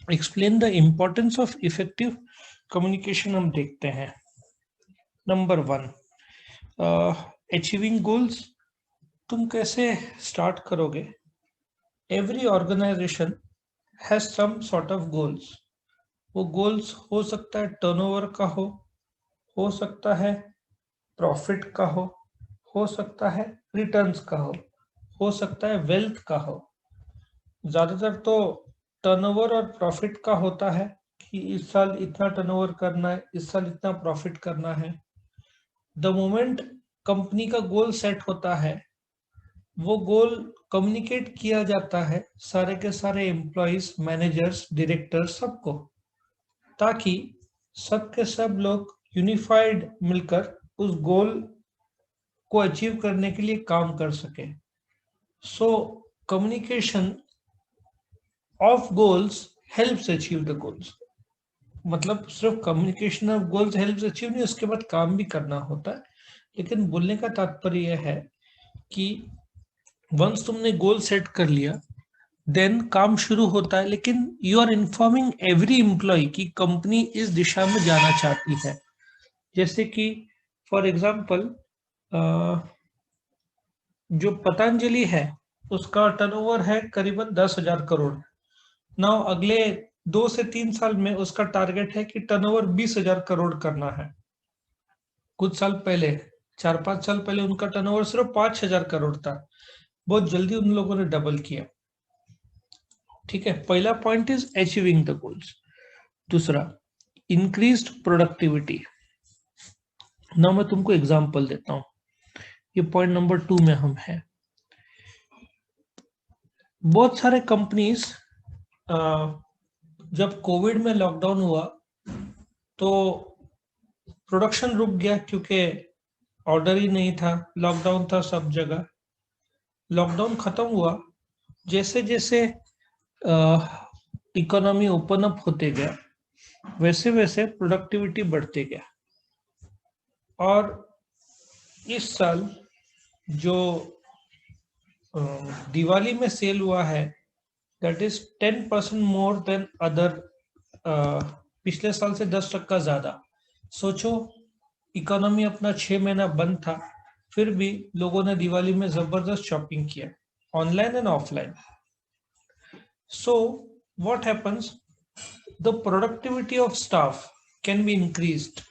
Explain the importance of effective communication हम देखते हैं। Number 1, achieving goals. तुम कैसे स्टार्ट करोगे? Every organisation has some sort of goals. वो गोल्स हो सकता है टर्नओवर का हो सकता है प्रॉफिट का हो सकता है रिटर्न्स का हो सकता है वेल्थ का हो। ज्यादातर तो टर्नओवर और प्रॉफिट का होता है कि इस साल इतना टर्नओवर करना है, इस साल इतना प्रॉफिट करना है। द मोमेंट कंपनी का गोल सेट होता है, वो गोल कम्युनिकेट किया जाता है सारे के सारे एम्प्लॉयज, मैनेजर्स, डायरेक्टर्स, सबको, ताकि सब के सब लोग यूनिफाइड मिलकर उस गोल को अचीव करने के लिए काम कर सके। So communication of goals helps achieve the goals. मतलब सिर्फ communication of goals helps achieve नहीं, उसके बाद काम भी करना होता है। लेकिन बोलने का तात्पर्य यह है कि वंस तुमने गोल सेट कर लिया, देन काम शुरू होता है, लेकिन you are informing every employee कि कंपनी इस दिशा में जाना चाहती है। जैसे कि फॉर एग्जाम्पल जो पतंजलि है, उसका टर्नओवर है करीबन 10,000 करोड़। नाउ अगले 2 से 3 साल में उसका टारगेट है कि टर्नओवर 20,000 करोड़ करना है। कुछ साल पहले, 4-5 साल पहले उनका टर्नओवर सिर्फ 5,000 करोड़ था। बहुत जल्दी उन लोगों ने डबल किया। ठीक है, पहला point is achieving the goals. दूसरा, इंक्रीज्ड प्रोडक्टिविटी। ना मैं तुमको एग्जांपल देता हूं, ये पॉइंट नंबर 2 में हम हैं। बहुत सारे कंपनीज, जब कोविड में लॉकडाउन हुआ तो प्रोडक्शन रुक गया, क्योंकि ऑर्डर ही नहीं था, लॉकडाउन था सब जगह। लॉकडाउन खत्म हुआ, जैसे जैसे इकोनॉमी ओपन अप होते गया, वैसे वैसे प्रोडक्टिविटी बढ़ते गया। और इस साल जो दिवाली में सेल हुआ है, that is 10% more than other. पिछले साल से 10% ज्यादा। सोचो, इकोनॉमी अपना 6 महीना बंद था, फिर भी लोगों ने दिवाली में जबरदस्त शॉपिंग किया, online and offline. So what happens, the productivity of staff can be increased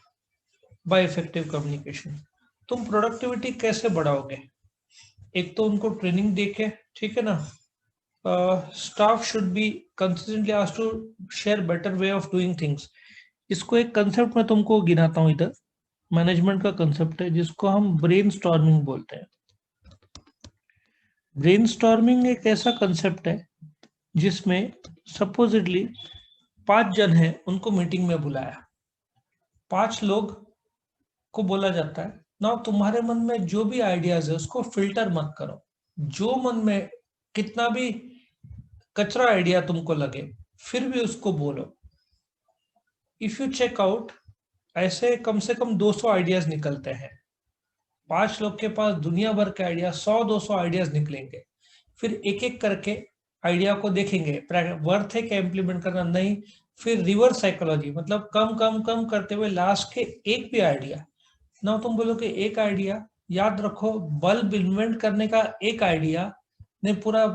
by effective communication. तुम प्रोडक्टिविटी कैसे बढ़ाओगे? एक तो उनको ट्रेनिंग देके, ठीक है ना, staff should be consistently asked to share better way of doing things. इसको एक कंसेप्ट में तुमको गिनाता हूं इधर, मैनेजमेंट का कंसेप्ट है, जिसको हम ब्रेनस्टॉर्मिंग बोलते हैं। ब्रेनस्टॉर्मिंग एक ऐसा कंसेप्ट है जिसमें सपोजिटली 5 जन हैं, उनको मीटिंग में बुलाया, 5 लोग को बोला जाता है ना, तुम्हारे मन में जो भी आइडियाज है उसको फिल्टर मत करो। जो मन में कितना भी कचरा आइडिया तुमको लगे, फिर भी उसको बोलो। इफ यू चेक आउट, ऐसे कम से कम 200 आइडियाज निकलते हैं। 5 लोग के पास दुनिया भर के आइडिया, 100-200 आइडियाज निकलेंगे। फिर एक एक करके आइडिया को देखेंगे, वर्थ है क्या इम्प्लीमेंट करना, नहीं। फिर रिवर्स साइकोलॉजी, मतलब कम कम कम करते हुए लास्ट के एक भी आइडिया ना, तुम बोलो कि एक आइडिया, याद रखो, बल्ब इन्वेंट करने का एक आइडिया ने पूरा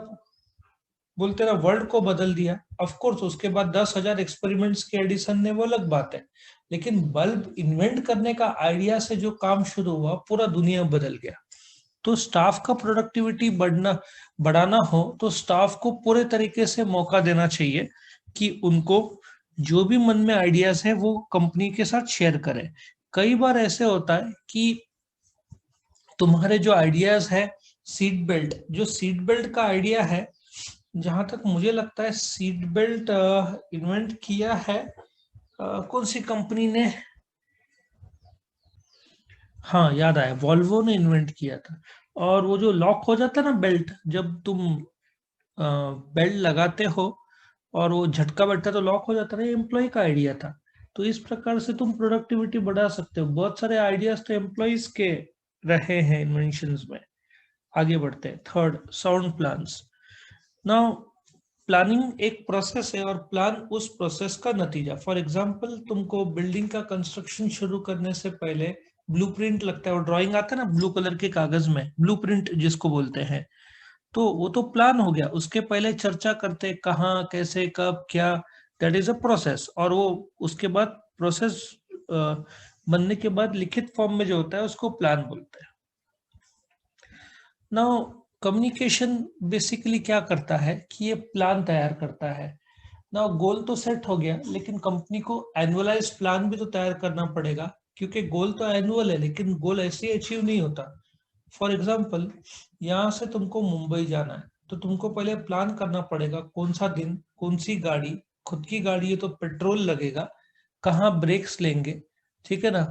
बोलते ना वर्ल्ड को बदल दिया। ऑफ कोर्स उसके बाद 10,000 एक्सपेरिमेंट्स के एडिशन ने, वो अलग बात है, लेकिन बल्ब इन्वेंट करने का आइडिया से जो काम शुरू हुआ, पूरा दुनिया बदल गया। तो स्टाफ का प्रोडक्टिविटी बढ़ाना हो तो स्टाफ को पूरे तरीके से मौका देना चाहिए कि उनको जो भी मन में आइडियाज है वो कंपनी के साथ शेयर करें। कई बार ऐसे होता है कि तुम्हारे जो आइडियाज है, सीट बेल्ट, जो सीट बेल्ट का आइडिया है, जहां तक मुझे लगता है सीट बेल्ट इन्वेंट किया है कौन सी कंपनी ने, हाँ याद आया, वॉल्वो ने इन्वेंट किया था। और वो जो लॉक हो जाता है ना बेल्ट, जब तुम बेल्ट लगाते हो और वो झटका बैठता है तो लॉक हो जाता है, एम्प्लॉय का आइडिया था। तो इस प्रकार से तुम प्रोडक्टिविटी बढ़ा सकते हो। बहुत सारे आइडियाज तो एम्प्लॉयज के रहे हैं इन्वेंशन में। आगे बढ़ते हैं। Third, sound plans. Now planning एक प्रोसेस है और प्लान उस प्रोसेस का नतीजा। फॉर एग्जांपल, तुमको बिल्डिंग का कंस्ट्रक्शन शुरू करने से पहले ब्लूप्रिंट लगता है, और ड्राइंग आता है ना ब्लू कलर के कागज में, ब्लूप्रिंट जिसको बोलते हैं, तो वो तो प्लान हो गया। उसके पहले चर्चा करते कहाँ, कैसे, कब, क्या, दैट इज अ प्रोसेस। और वो उसके बाद प्रोसेस बनने के बाद लिखित फॉर्म में जो होता है उसको प्लान बोलते हैं। नाउ कम्युनिकेशन बेसिकली क्या करता है कि ये प्लान तैयार करता है। नाउ गोल तो सेट हो गया, लेकिन कंपनी को एनुअलाइज प्लान भी तो तैयार करना पड़ेगा, क्योंकि गोल तो एनुअल है लेकिन गोल ऐसे ही अचीव नहीं होता। फॉर एग्जाम्पल, यहाँ से तुमको मुंबई जाना है, तो तुमको पहले प्लान करना पड़ेगा कौन सा दिन, कौन सी गाड़ी, खुद की गाड़ी है तो पेट्रोल लगेगा, कहाँ ब्रेक्स लेंगे, ठीक है ना,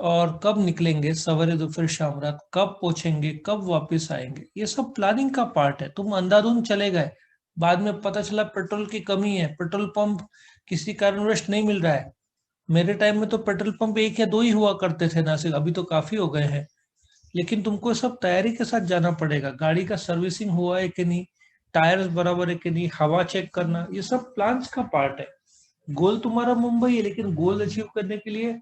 और कब निकलेंगे, सवेरे दोपहर शाम रात, कब पहुंचेंगे, कब वापस आएंगे। ये सब प्लानिंग का पार्ट है। तुम अंधाधुंध चले गए, बाद में पता चला पेट्रोल की कमी है, पेट्रोल पंप किसी कारणवश नहीं मिल रहा है। मेरे टाइम में तो पेट्रोल पंप एक या दो ही हुआ करते थे नासिक, अभी तो काफी हो गए हैं। लेकिन तुमको सब तैयारी के साथ जाना पड़ेगा। गाड़ी का सर्विसिंग हुआ है कि नहीं, टायर्स बराबर है कि नहीं, हवा चेक करना, ये सब प्लान्स का पार्ट है। गोल तुम्हारा मुंबई है, लेकिन गोल अचीव करने के लिए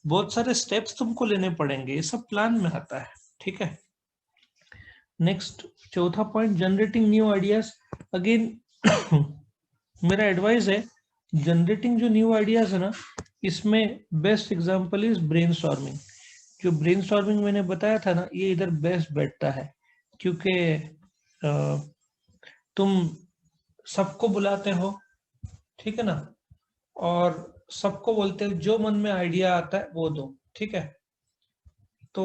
बहुत सारे स्टेप्स तुमको लेने पड़ेंगे, ये सब प्लान में आता है। ठीक है, नेक्स्ट चौथा point, generating new ideas. Again मेरा एडवाइस है, जनरेटिंग जो न्यू आइडियाज है ना, इसमें बेस्ट एग्जांपल इज ब्रेनस्टॉर्मिंग। जो ब्रेनस्टॉर्मिंग मैंने बताया था ना, ये इधर बेस्ट बैठता है, क्योंकि तुम सबको बुलाते हो, ठीक है ना, और सबको बोलते हो जो मन में आइडिया आता है वो दो, ठीक है। तो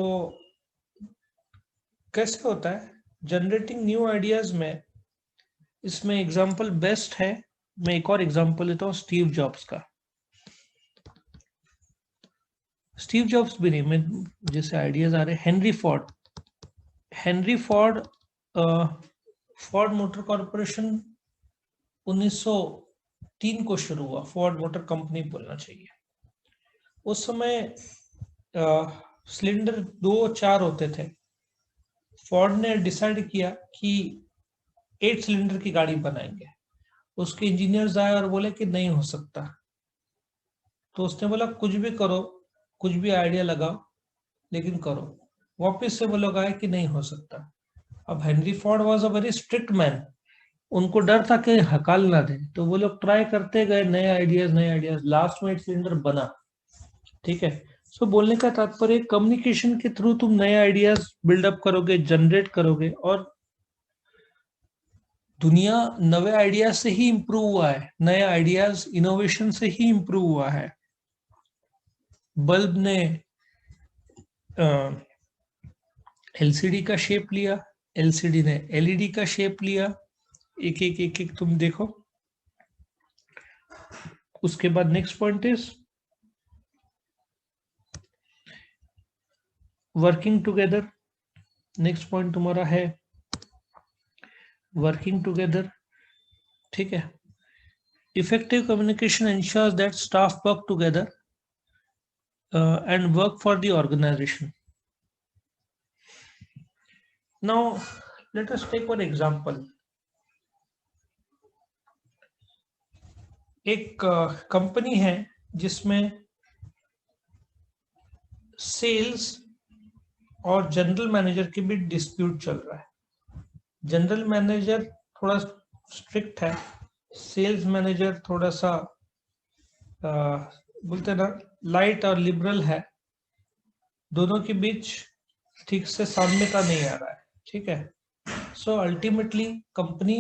कैसे होता है जनरेटिंग न्यू आइडियाज में, इसमें एग्जांपल बेस्ट है। मैं एक और एग्जांपल लेता हूँ स्टीव जॉब्स का। स्टीव जॉब्स भी नहीं, मैं जैसे आइडियाज आ रहे, Henry Ford. Henry Ford, Ford motor corporation 1903 को शुरू हुआ, फोर्ड मोटर कंपनी बोलना चाहिए। उस समय सिलेंडर 2-4 होते थे। फोर्ड ने डिसाइड किया कि 8 सिलेंडर की गाड़ी बनाएंगे। उसके इंजीनियर्स आए और बोले कि नहीं हो सकता। तो उसने बोला कुछ भी करो, कुछ भी आइडिया लगाओ, लेकिन करो। वापस से वो लोग आए कि नहीं हो सकता। अब Henry Ford was a very strict man, उनको डर था कि हकाल ना दे, तो वो लोग ट्राई करते गए, नए आइडियाज नए आइडियाज, लास्ट में 8 सिलेंडर बना। ठीक है, सो बोलने का तात्पर्य, कम्युनिकेशन के थ्रू तुम नए आइडियाज बिल्डअप करोगे, जनरेट करोगे, और दुनिया नए आइडियाज से ही इंप्रूव हुआ है, नए आइडियाज इनोवेशन से ही इंप्रूव हुआ है। बल्ब ने एलसीडी का शेप लिया, एलसीडी ने एलईडी का शेप लिया, एक एक एक एक तुम देखो। उसके बाद next point is working together. Next point तुम्हारा है वर्किंग टुगेदर, ठीक है। Effective communication ensures that staff work together and work for the organization. Now let us take one example. एक कंपनी है जिसमें सेल्स और जनरल मैनेजर के बीच dispute चल रहा है। जनरल मैनेजर थोड़ा स्ट्रिक्ट है, सेल्स मैनेजर थोड़ा सा बोलते ना लाइट और लिबरल है। दोनों के बीच ठीक से साम्यता नहीं आ रहा है, ठीक है। सो अल्टीमेटली कंपनी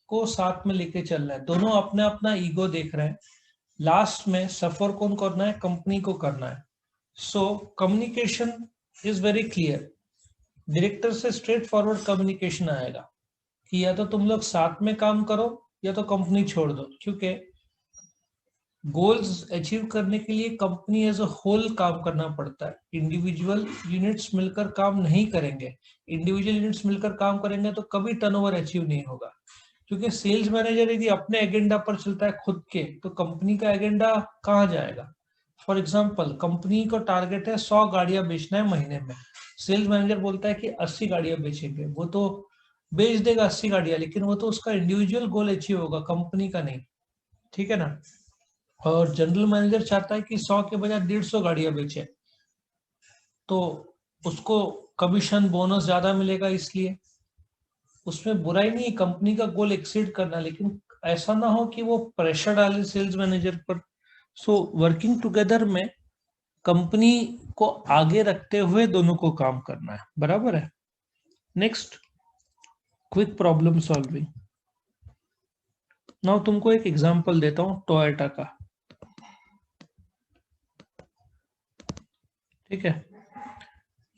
को साथ में लेके चल रहा है, दोनों अपना अपना ईगो देख रहे हैं। लास्ट में सफर कौन करना है, कंपनी को करना है। So communication is very clear. Director से स्ट्रेट फॉरवर्ड कम्युनिकेशन आएगा कि या तो तुम लोग साथ में काम करो या तो कंपनी छोड़ दो, क्योंकि गोल्स अचीव करने के लिए कंपनी एज अ होल काम करना पड़ता है। इंडिविजुअल यूनिट्स मिलकर काम नहीं करेंगे। इंडिविजुअल यूनिट्स मिलकर काम करेंगे तो कभी टर्नओवर अचीव नहीं होगा, क्योंकि सेल्स मैनेजर यदि अपने एजेंडा पर चलता है खुद के, तो कंपनी का एजेंडा कहाँ जाएगा। फॉर एग्जाम्पल, कंपनी को टारगेट है 100 गाड़ियां बेचना है महीने में, सेल्स मैनेजर बोलता है कि 80 गाड़ियां बेचेंगे, वो तो बेच देगा 80 गाड़ियां, लेकिन वो तो उसका इंडिविजुअल गोल अचीव होगा, कंपनी का नहीं, ठीक है ना। और जनरल मैनेजर चाहता है कि 100 के बजाय 150 गाड़ियां बेचे, तो उसको कमीशन बोनस ज्यादा मिलेगा, इसलिए उसमें बुराई नहीं, कंपनी का गोल एक्सीड करना, लेकिन ऐसा ना हो कि वो प्रेशर डाले सेल्स मैनेजर पर। सो वर्किंग टुगेदर में कंपनी को आगे रखते हुए दोनों को काम करना है, बराबर है। Next, quick problem solving. Now तुमको एक एग्जांपल देता हूं टोयोटा का, ठीक है।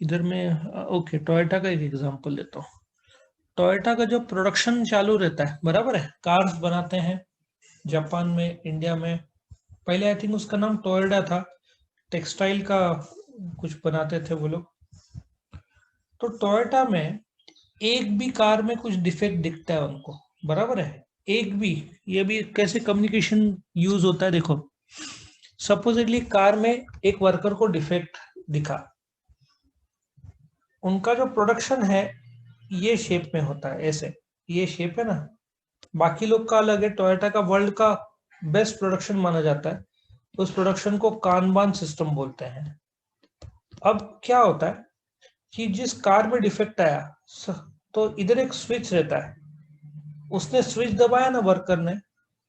इधर में ओके, टोयोटा का एक एग्जांपल देता हूँ। टोयोटा का जो प्रोडक्शन चालू रहता है, बराबर है, कार्स बनाते हैं जापान में, इंडिया में। पहले आई थिंक उसका नाम टोयोटा था, टेक्सटाइल का कुछ बनाते थे वो लोग। तो टोयोटा में एक भी कार में कुछ डिफेक्ट दिखता है उनको, बराबर है, एक भी। ये भी कैसे कम्युनिकेशन यूज होता है, देखो। सपोजिटली कार में एक वर्कर को डिफेक्ट दिखा, उनका जो प्रोडक्शन है ये शेप में होता है, ऐसे, ये शेप है ना, बाकी लोग का अलग है। टोयोटा का वर्ल्ड का बेस्ट प्रोडक्शन माना जाता है, उस प्रोडक्शन को कानबान सिस्टम बोलते हैं। अब क्या होता है कि जिस कार में डिफेक्ट आया, तो इधर एक स्विच रहता है, उसने स्विच दबाया ना वर्कर ने,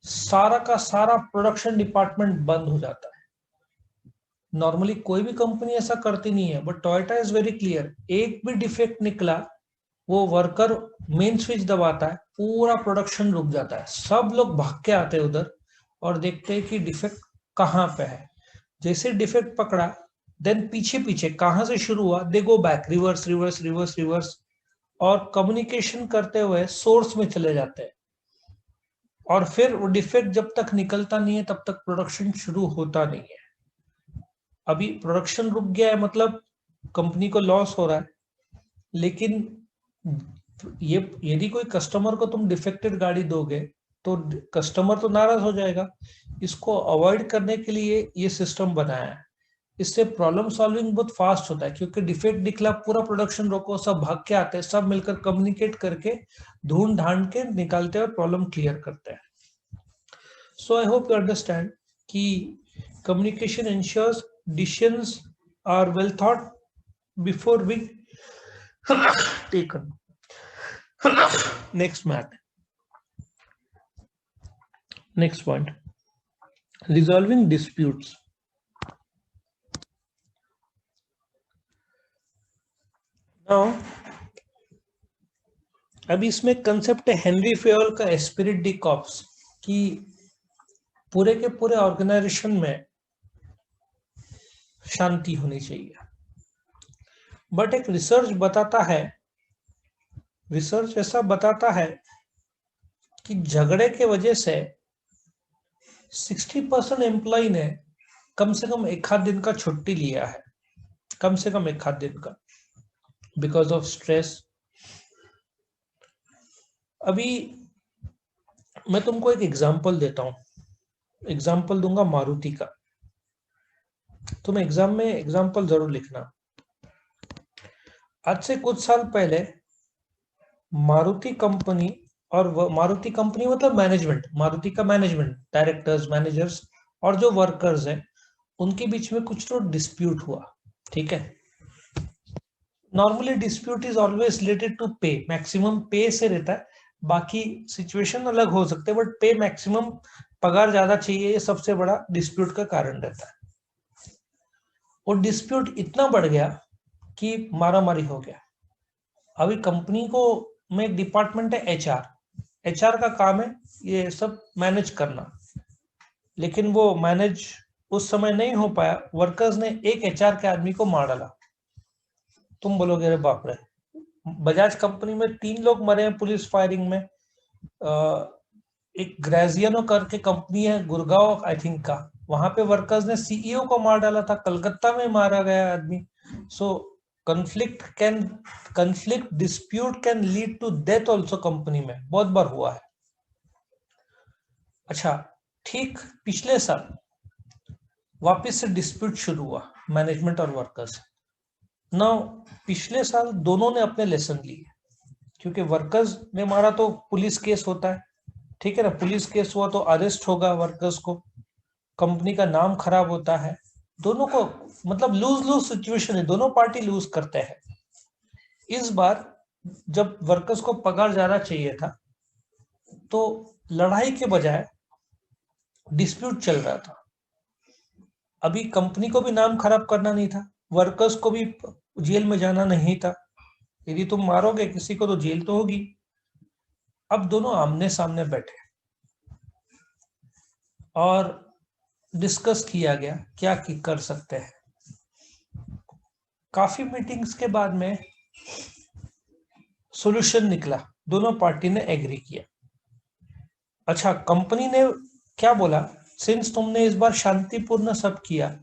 सारा का सारा प्रोडक्शन डिपार्टमेंट बंद हो जाता है। नॉर्मली कोई भी कंपनी ऐसा करती नहीं है, but Toyota is very clear, एक भी डिफेक्ट निकला, वो वर्कर मेन स्विच दबाता है, पूरा प्रोडक्शन रुक जाता है, सब लोग भाग के आते हैं उधर और देखते हैं कि डिफेक्ट कहाँ पे है। जैसे डिफेक्ट पकड़ा, देन पीछे पीछे कहां से शुरू हुआ, they go back, reverse reverse reverse reverse, और कम्युनिकेशन करते हुए सोर्स में चले जाते हैं। और फिर वो डिफेक्ट जब तक निकलता नहीं है तब तक प्रोडक्शन शुरू होता नहीं है। अभी प्रोडक्शन रुक गया है, मतलब कंपनी को लॉस हो रहा है, लेकिन ये यदि कोई कस्टमर को तुम डिफेक्टेड गाड़ी दोगे तो कस्टमर तो नाराज हो जाएगा। इसको अवॉइड करने के लिए ये सिस्टम बनाया है। इससे प्रॉब्लम सॉल्विंग बहुत फास्ट होता है, क्योंकि डिफेक्ट दिखला, पूरा प्रोडक्शन रोको, सब भाग के आते हैं, सब मिलकर कम्युनिकेट करके ढूंढ ढांड के निकालते हैं और प्रॉब्लम क्लियर करते हैं। सो आई होप यू अंडरस्टैंड कि communication ensures decisions are well thought before we taken. Next math. Next point. Resolving disputes. Now, अभी इसमें कंसेप्ट है हेनरी फेयोल का एस्पिरिट डी कॉर्प्स, कि पूरे के पूरे ऑर्गेनाइजेशन में शांति होनी चाहिए। बट एक रिसर्च बताता है, रिसर्च ऐसा बताता है कि झगड़े के वजह से 60% एम्प्लॉय ने कम से कम एक आध दिन का छुट्टी लिया है, कम से कम एक आध दिन का, बिकॉज ऑफ स्ट्रेस। अभी मैं तुमको एक एग्जांपल देता हूं, एग्जांपल दूंगा मारुति का, तुम एग्जाम में एग्जांपल जरूर लिखना। आज से कुछ साल पहले मारुति कंपनी, और मारुति कंपनी मतलब मैनेजमेंट, मारुति का मैनेजमेंट, डायरेक्टर्स, मैनेजर्स और जो वर्कर्स हैं, उनके बीच में कुछ तो डिस्प्यूट हुआ, ठीक है। Normally dispute is always related to pay, maximum pay से रहता है, बाकी सिचुएशन अलग हो सकते हैं, बट पे मैक्सिमम, पगार ज्यादा चाहिए, ये सबसे बड़ा डिस्प्यूट का कारण रहता है। और डिस्प्यूट इतना बढ़ गया कि मारामारी हो गया। अभी कंपनी को में एक डिपार्टमेंट है एचआर, एचआर का काम है ये सब मैनेज करना, लेकिन वो मैनेज उस समय नहीं हो पाया, वर्कर्स ने एक एचआर के आदमी को मार डाला। तुम बोलोगे अरे बाप रे, बजाज कंपनी में 3 लोग मरे हैं पुलिस फायरिंग में। एक ग्रेजियनो करके कंपनी है गुड़गांव आई थिंक का, वहां पे वर्कर्स ने सीईओ को मार डाला था, कलकत्ता में मारा गया आदमी। सो conflict dispute can lead to death also, company में बहुत बार हुआ है। अच्छा, ठीक पिछले साल वापस से डिस्प्यूट शुरू हुआ मैनेजमेंट और वर्कर्स। ना पिछले साल दोनों ने अपने लेसन लिए, क्योंकि वर्कर्स ने मारा तो पुलिस केस होता है, ठीक है ना, पुलिस केस हुआ तो अरेस्ट होगा वर्कर्स को, कंपनी का नाम खराब होता है, दोनों को मतलब लूज लूज सिचुएशन है, दोनों पार्टी लूज करते हैं। इस बार जब वर्कर्स को पगार ज्यादा चाहिए था तो लड़ाई के बजाय डिस्प्यूट चल रहा था। अभी कंपनी को भी नाम खराब करना नहीं था, वर्कर्स को भी जेल में जाना नहीं था, यदि तुम मारोगे किसी को तो जेल तो होगी। अब दोनों आमने सामने बैठे और डिस्कस किया गया क्या की कर सकते हैं। काफी मीटिंग्स के बाद में सॉल्यूशन निकला, दोनों पार्टी ने एग्री किया। अच्छा, कंपनी ने क्या बोला, सिंस तुमने इस बार शांतिपूर्ण सब किया,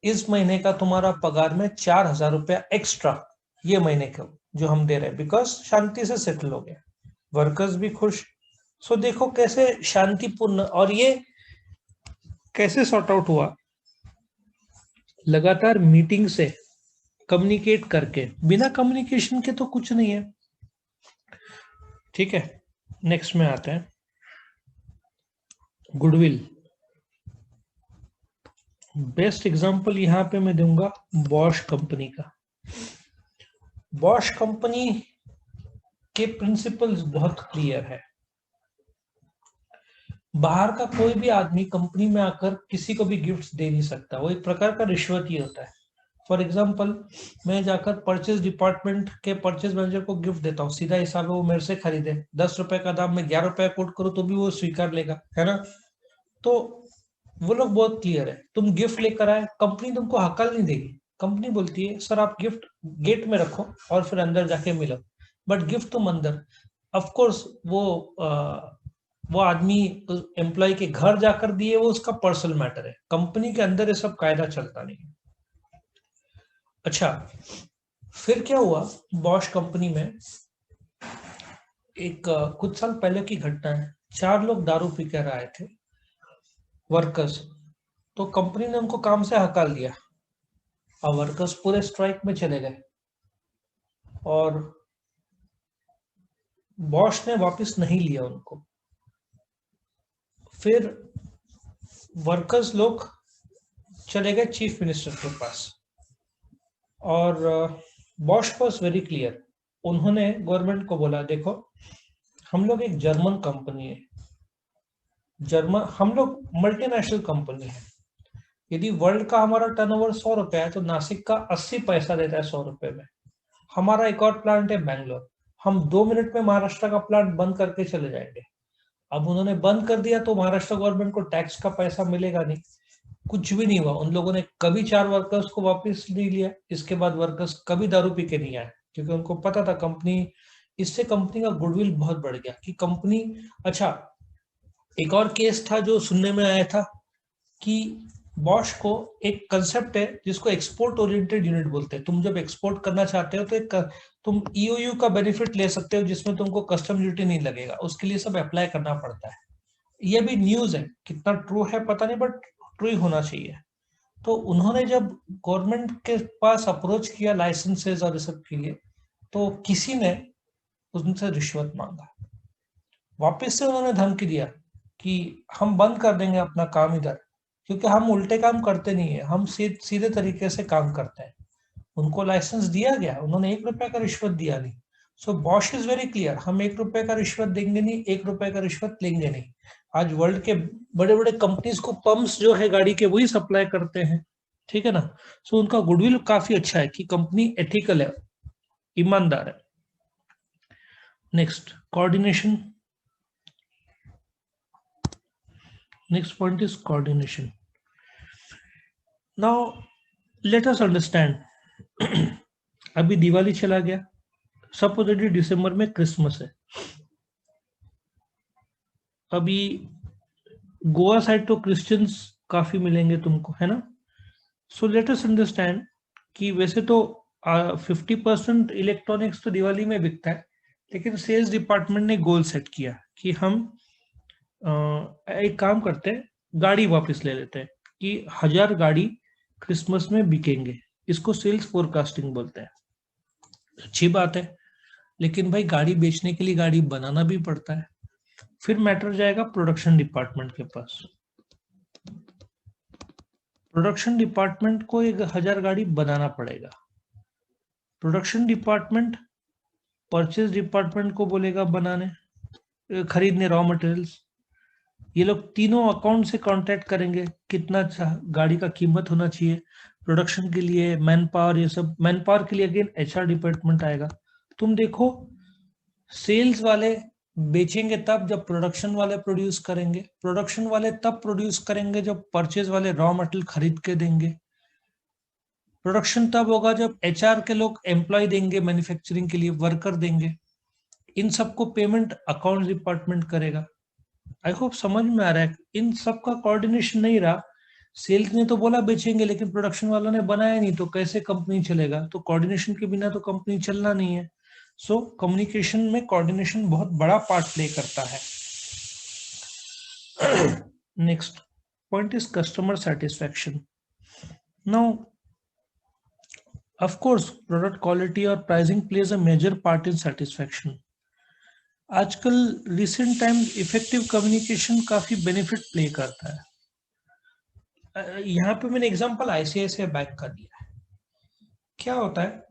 इस महीने का तुम्हारा पगार में 4,000 रुपया एक्स्ट्रा ये महीने का जो हम दे रहे हैं, बिकॉज शांति से सेटल हो गया, वर्कर्स भी खुश। सो देखो कैसे शांतिपूर्ण, और ये कैसे सॉर्ट आउट हुआ, लगातार मीटिंग से, कम्युनिकेट करके, बिना कम्युनिकेशन के तो कुछ नहीं है। ठीक है, नेक्स्ट में आते हैं, गुडविल। बेस्ट एग्जांपल यहां पे मैं दूंगा बॉश कंपनी का। बॉश कंपनी के प्रिंसिपल्स बहुत क्लियर है। बाहर का कोई भी आदमी कंपनी में आकर किसी को भी गिफ्ट दे नहीं सकता, वो एक प्रकार का रिश्वत ही होता है। फॉर एग्जाम्पल, मैं जाकर परचेज डिपार्टमेंट के परचेज मैनेजर को गिफ्ट देता हूँ, सीधा हिसाब है, वो मेरे से खरीदे, 10 रुपए का दाम में 11 रुपए कोट करूँ तो भी वो स्वीकार लेगा, है ना। तो वो लोग बहुत क्लियर है, तुम गिफ्ट लेकर आए, कंपनी तुमको हकल नहीं देगी, कंपनी बोलती है सर आप गिफ्ट गेट में रखो और फिर अंदर जाके मिलो, बट गिफ्ट तुम अंदर। ऑफ कोर्स वो आदमी एम्प्लॉय के घर जाकर दिए, वो उसका पर्सनल मैटर है, कंपनी के अंदर ये सब कायदा चलता नहीं है। अच्छा, फिर क्या हुआ, बॉश कंपनी में एक कुछ साल पहले की घटना है, 4 लोग दारू पी कर आए थे वर्कर्स, तो कंपनी ने उनको काम से हकाल दिया और वर्कर्स पूरे स्ट्राइक में चले गए और बॉश ने वापस नहीं लिया उनको। फिर वर्कर्स लोग चले गए चीफ मिनिस्टर के पास और बॉश वॉज वेरी क्लियर, उन्होंने गवर्नमेंट को बोला देखो हम लोग एक जर्मन कंपनी है, हम लोग मल्टीनेशनल कंपनी है, यदि वर्ल्ड का हमारा टर्नओवर 100 रुपए है तो नासिक का 80 पैसा देता है 100 रुपए में। हमारा एक और प्लांट है बैंगलोर, हम 2 मिनट में महाराष्ट्र का प्लांट बंद करके चले जाएंगे। अब उन्होंने बंद कर दिया तो महाराष्ट्र गवर्नमेंट को टैक्स का पैसा मिलेगा नहीं, कुछ भी नहीं हुआ, उन लोगों ने कभी 4 वर्कर्स को वापस नहीं लिया, इसके बाद वर्कर्स कभी दारू पी के नहीं आए, क्योंकि उनको पता था कंपनी, इससे कंपनी का गुडविल बहुत बढ़ गया कि कंपनी। अच्छा, एक और केस था जो सुनने में आया था कि बॉश को एक कंसेप्ट है जिसको एक्सपोर्ट ओरिएंटेड यूनिट बोलते हैं, तुम जब एक्सपोर्ट करना चाहते हो तो एक तुम ईओयू का बेनिफिट ले सकते हो जिसमें तुमको कस्टम ड्यूटी नहीं लगेगा, उसके लिए सब अप्लाई करना पड़ता है। ये भी न्यूज है, कितना ट्रू है पता नहीं, बट ट्रू ही होना चाहिए। तो उन्होंने जब गवर्नमेंट के पास अप्रोच किया लाइसेंसेज और सब के लिए, तो किसी ने उनसे रिश्वत मांगा, वापस से उन्होंने धमकी दिया कि हम बंद कर देंगे अपना काम इधर, क्योंकि हम उल्टे काम करते नहीं है, हम सीधे तरीके से काम करते हैं। उनको लाइसेंस दिया गया, उन्होंने 1 रुपए का रिश्वत दिया नहीं। सो बॉश इज वेरी क्लियर, हम 1 रुपए का रिश्वत देंगे नहीं, 1 रुपए का रिश्वत लेंगे नहीं। आज वर्ल्ड के बड़े बड़े कंपनीज को पंप्स जो है गाड़ी के वही सप्लाई करते हैं, ठीक है ना। सो उनका गुडविल काफी अच्छा है कि कंपनी एथिकल है, ईमानदार है। Next, coordination. Next point is coordination. Now let us understand, अभी दिवाली चला गया, सपोजिटली दिसंबर में क्रिसमस है, अभी गोवा साइड तो क्रिश्चियंस काफी मिलेंगे तुमको, है ना। सो लेट अस अंडरस्टैंड कि वैसे तो 50% इलेक्ट्रॉनिक्स तो दिवाली में बिकता है, लेकिन सेल्स डिपार्टमेंट ने गोल सेट किया कि हम एक काम करते हैं, गाड़ी वापस ले लेते हैं कि 1000 गाड़ी क्रिसमस में बिकेंगे, इसको सेल्स फोरकास्टिंग बोलते हैं। अच्छी बात है, लेकिन भाई गाड़ी बेचने के लिए गाड़ी बनाना भी पड़ता है। फिर मैटर जाएगा प्रोडक्शन डिपार्टमेंट के पास। प्रोडक्शन डिपार्टमेंट को 1000 गाड़ी बनाना पड़ेगा। प्रोडक्शन डिपार्टमेंट परचेज डिपार्टमेंट को बोलेगा बनाने खरीदने रॉ मटेरियल्स। ये लोग तीनों अकाउंट से कांटेक्ट करेंगे कितना गाड़ी का कीमत होना चाहिए प्रोडक्शन के लिए, मैन पावर, ये सब। मैन पावर के लिए अगेन एचआर डिपार्टमेंट आएगा। तुम देखो, सेल्स वाले बेचेंगे तब जब प्रोडक्शन वाले प्रोड्यूस करेंगे, प्रोडक्शन वाले तब प्रोड्यूस करेंगे जब परचेज वाले रॉ मटेरियल खरीद के देंगे, प्रोडक्शन तब होगा जब एचआर के लोग एम्प्लॉय देंगे, मैन्युफैक्चरिंग के लिए वर्कर देंगे। इन सबको पेमेंट अकाउंट डिपार्टमेंट करेगा। आई होप समझ में आ रहा है। इन सब का कोऑर्डिनेशन नहीं रहा। सेल्स ने तो बोला बेचेंगे, लेकिन प्रोडक्शन वालों ने बनाया नहीं, तो कैसे कंपनी चलेगा? तो कोऑर्डिनेशन के बिना तो कंपनी चलना नहीं है। सो कम्युनिकेशन में कोऑर्डिनेशन बहुत बड़ा पार्ट प्ले करता है। Next point is customer satisfaction. Now of course product quality और pricing plays a major part in satisfaction. आजकल रिसेंट टाइम इफेक्टिव कम्युनिकेशन काफी बेनिफिट प्ले करता है। यहाँ पे मैंने एग्जांपल आईसीआईसीआई बैंक का दिया है। क्या होता है,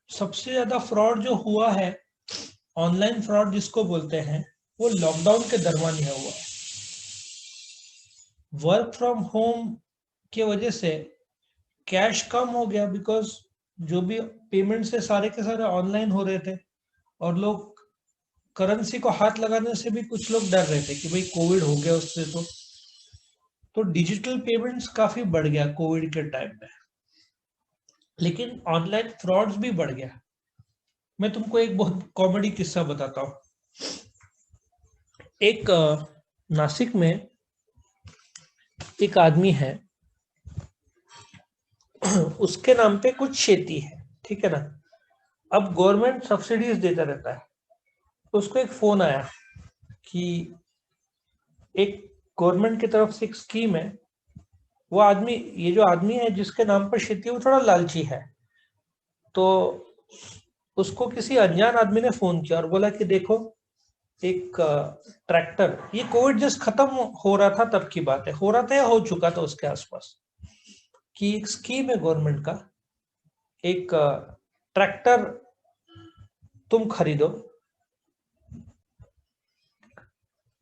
सबसे ज्यादा फ्रॉड जो हुआ है, ऑनलाइन फ्रॉड जिसको बोलते हैं, वो लॉकडाउन के दरमियान ही हुआ है। वर्क फ्रॉम होम की वजह से कैश कम हो गया, बिकॉज जो भी पेमेंट से सारे के सारे ऑनलाइन हो रहे थे, और लोग करेंसी को हाथ लगाने से भी कुछ लोग डर रहे थे कि भाई कोविड हो गया उससे। तो डिजिटल पेमेंट्स काफी बढ़ गया कोविड के टाइम में, लेकिन ऑनलाइन फ्रॉड्स भी बढ़ गया। मैं तुमको एक बहुत कॉमेडी किस्सा बताता हूँ। एक नासिक में एक आदमी है, उसके नाम पे कुछ खेती है, ठीक है ना। अब गवर्नमेंट सब्सिडीज देता रहता है। उसको एक फोन आया कि एक गवर्नमेंट की तरफ से एक स्कीम है। वो आदमी, ये जो आदमी है जिसके नाम पर खेती है, वो थोड़ा लालची है। तो उसको किसी अनजान आदमी ने फोन किया और बोला कि देखो, एक ट्रैक्टर, ये कोविड जस्ट खत्म हो रहा था तब की बात है, हो रहा था या हो चुका था उसके आसपास, कि एक स्कीम है गवर्नमेंट का, एक ट्रैक्टर तुम खरीदो।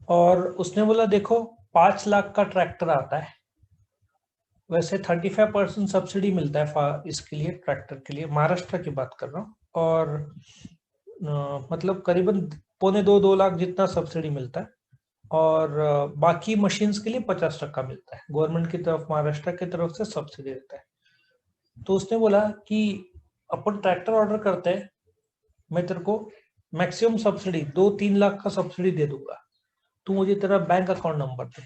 और उसने बोला देखो, 5 लाख का ट्रैक्टर आता है। वैसे 35% सब्सिडी मिलता है इसके लिए, ट्रैक्टर के लिए, महाराष्ट्र की बात कर रहा हूँ। और मतलब करीबन 2.25-2 लाख जितना सब्सिडी मिलता है। और बाकी मशीन्स के लिए 50% मिलता है गवर्नमेंट की तरफ, महाराष्ट्र की तरफ से सब्सिडी रहता है। तो उसने बोला कि अपन ट्रैक्टर ऑर्डर करते हैं, मैं तेरे को मैक्सिमम सब्सिडी 2-3 लाख का सब्सिडी दे दूंगा, तू मुझे तेरा बैंक अकाउंट नंबर दे।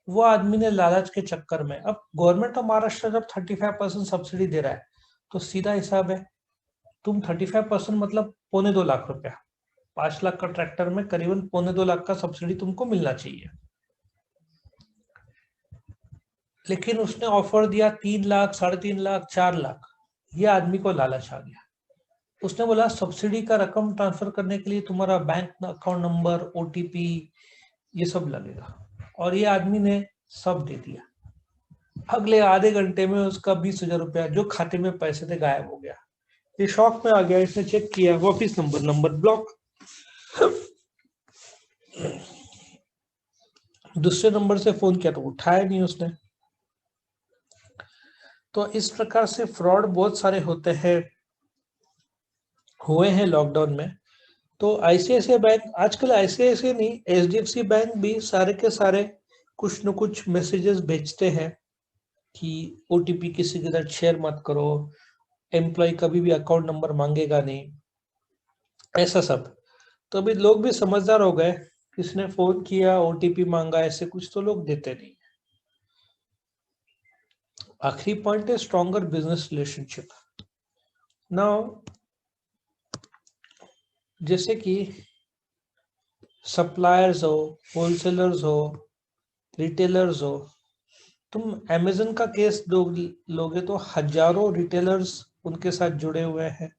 वो आदमी ने लालच के चक्कर में, अब गवर्नमेंट ऑफ महाराष्ट्र जब 35% सब्सिडी दे रहा है, तो सीधा हिसाब है, तुम 35% मतलब 2.25 लाख रुपया, 5 लाख का ट्रैक्टर में करीबन 2.25 लाख का सब्सिडी तुमको मिलना चाहिए। लेकिन उसने ऑफर दिया 3 लाख, 3.5 लाख, 4 लाख। ये आदमी को लालच आ गया। उसने बोला सब्सिडी का रकम ट्रांसफर करने के लिए तुम्हारा बैंक अकाउंट नंबर, ओटीपी, ये सब लगेगा। और ये आदमी ने सब दे दिया। अगले आधे घंटे में उसका 20,000 रुपया जो खाते में पैसे थे गायब हो गया। ये शॉक में आ गया, इसने चेक किया, वापिस नंबर ब्लॉक। दूसरे नंबर से फोन किया तो उठाया नहीं उसने। तो इस प्रकार से फ्रॉड बहुत सारे होते हैं, हुए हैं लॉकडाउन में। तो आईसीआईसीआई बैंक, आजकल आईसीआईसीआई नहीं, एचडीएफसी बैंक भी सारे के सारे कुछ न कुछ मैसेजेस भेजते हैं कि ओटीपी किसी के साथ शेयर मत करो, एम्प्लॉय कभी भी अकाउंट नंबर मांगेगा नहीं, ऐसा सब। तो अभी लोग भी समझदार हो गए, किसने फोन किया, ओटीपी मांगा, ऐसे कुछ तो लोग देते नहीं। आखिरी पॉइंट है स्ट्रॉन्गर बिजनेस रिलेशनशिप। नाउ जैसे कि सप्लायर्स हो, होलसेलर्स हो, रिटेलर्स हो, तुम अमेजन का केस लोगे तो हजारों रिटेलर्स उनके साथ जुड़े हुए हैं।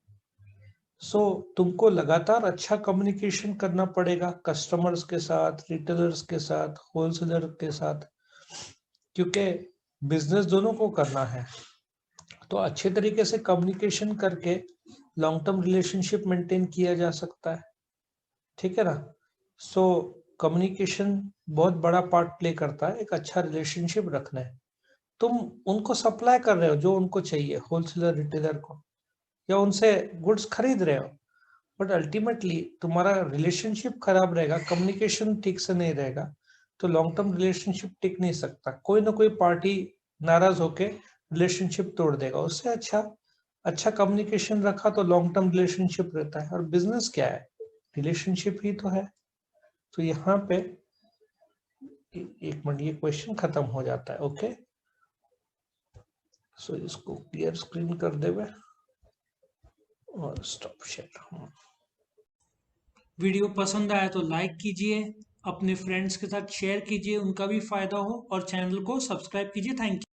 तुमको लगातार अच्छा कम्युनिकेशन करना पड़ेगा कस्टमर्स के साथ, रिटेलर्स के साथ, होलसेलर के साथ, क्योंकि बिजनेस दोनों को करना है। तो अच्छे तरीके से कम्युनिकेशन करके लॉन्ग टर्म रिलेशनशिप मेंटेन किया जा सकता है, ठीक है ना। कम्युनिकेशन बहुत बड़ा पार्ट प्ले करता है एक अच्छा रिलेशनशिप रखने। तुम उनको सप्लाई कर रहे हो जो उनको चाहिए, होलसेलर रिटेलर को, या उनसे गुड्स खरीद रहे हो, बट अल्टीमेटली तुम्हारा रिलेशनशिप खराब रहेगा, कम्युनिकेशन ठीक से नहीं रहेगा, तो लॉन्ग टर्म रिलेशनशिप टिक नहीं सकता। कोई ना कोई पार्टी नाराज होके रिलेशनशिप तोड़ देगा। उससे अच्छा कम्युनिकेशन रखा तो लॉन्ग टर्म रिलेशनशिप रहता है। और बिजनेस क्या है, रिलेशनशिप ही तो है। तो यहाँ पे एक मिनट, ये क्वेश्चन खत्म हो जाता है। ओके, इसको क्लियर स्क्रीन कर देवे और स्टॉप शेयर। वीडियो पसंद आया तो लाइक कीजिए, अपने फ्रेंड्स के साथ शेयर कीजिए, उनका भी फायदा हो, और चैनल को सब्सक्राइब कीजिए। Thank you.